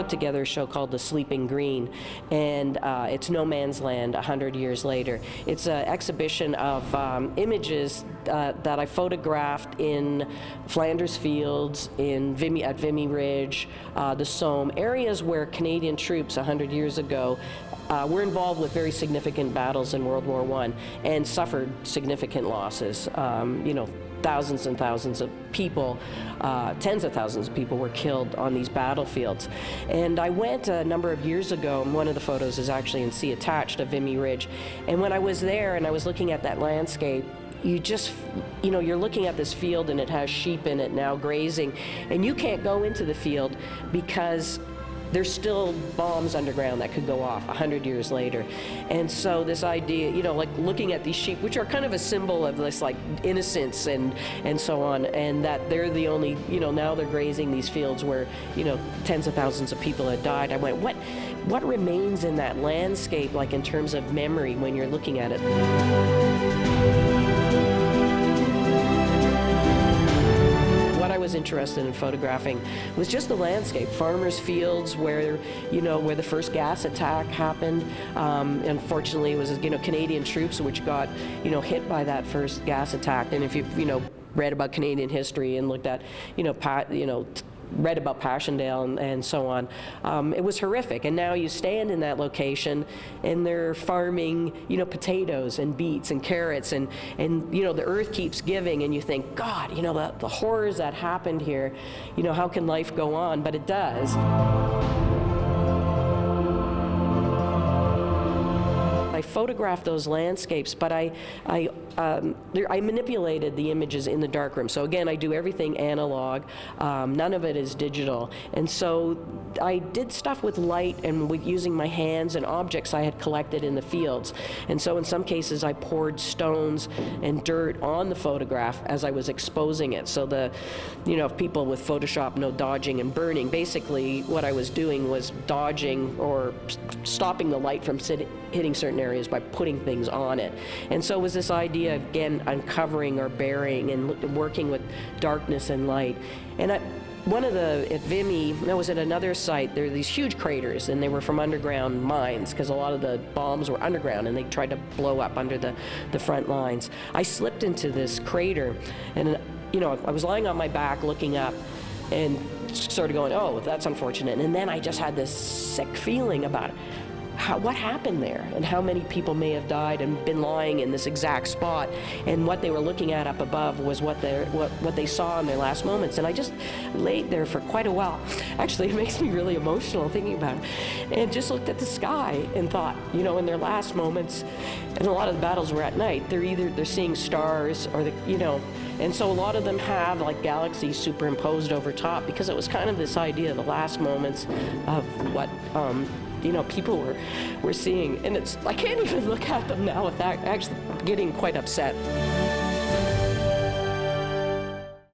put together a show called The Sleeping Green, and it's no man's land 100 years later. It's an exhibition of images that I photographed in Flanders Fields, at Vimy Ridge, the Somme, areas where Canadian troops 100 years ago were involved with very significant battles in World War I and suffered significant losses. Thousands and thousands of people, tens of thousands of people were killed on these battlefields. And I went a number of years ago, and one of the photos is actually in See Attached of Vimy Ridge. And when I was there and I was looking at that landscape, you're looking at this field and it has sheep in it now grazing, and you can't go into the field because there's still bombs underground that could go off 100 years later. And so this idea, like looking at these sheep, which are kind of a symbol of this like innocence and so on, and that they're the only, now they're grazing these fields where, tens of thousands of people had died. I went, what remains in that landscape, like in terms of memory when you're looking at it? I was interested in photographing was just the landscape, farmers' fields where the first gas attack happened. Unfortunately, it was Canadian troops which got hit by that first gas attack. And if you've read about Canadian history and looked at read about Passchendaele and so on. It was horrific. And now you stand in that location and they're farming, potatoes and beets and carrots and the earth keeps giving, and you think, God, the horrors that happened here, how can life go on? But it does. I photographed those landscapes, but I manipulated the images in the darkroom. So again, I do everything analog. None of it is digital. And so I did stuff with light and with using my hands and objects I had collected in the fields. And so in some cases, I poured stones and dirt on the photograph as I was exposing it. So if people with Photoshop know dodging and burning, basically what I was doing was dodging or stopping the light from hitting certain areas by putting things on it. And so it was this idea of, again, uncovering or burying and working with darkness and light. And at Vimy, I was at another site, there are these huge craters, and they were from underground mines, because a lot of the bombs were underground, and they tried to blow up under the front lines. I slipped into this crater, and I was lying on my back looking up, and sort of going, oh, that's unfortunate. And then I just had this sick feeling about it. What happened there, and how many people may have died and been lying in this exact spot, and what they were looking at up above was what they saw in their last moments. And I just laid there for quite a while. Actually, it makes me really emotional thinking about it, and just looked at the sky and thought, in their last moments, and a lot of the battles were at night, they're seeing stars, or and so a lot of them have like galaxies superimposed over top, because it was kind of this idea of the last moments of what people were seeing. And I can't even look at them now without actually getting quite upset.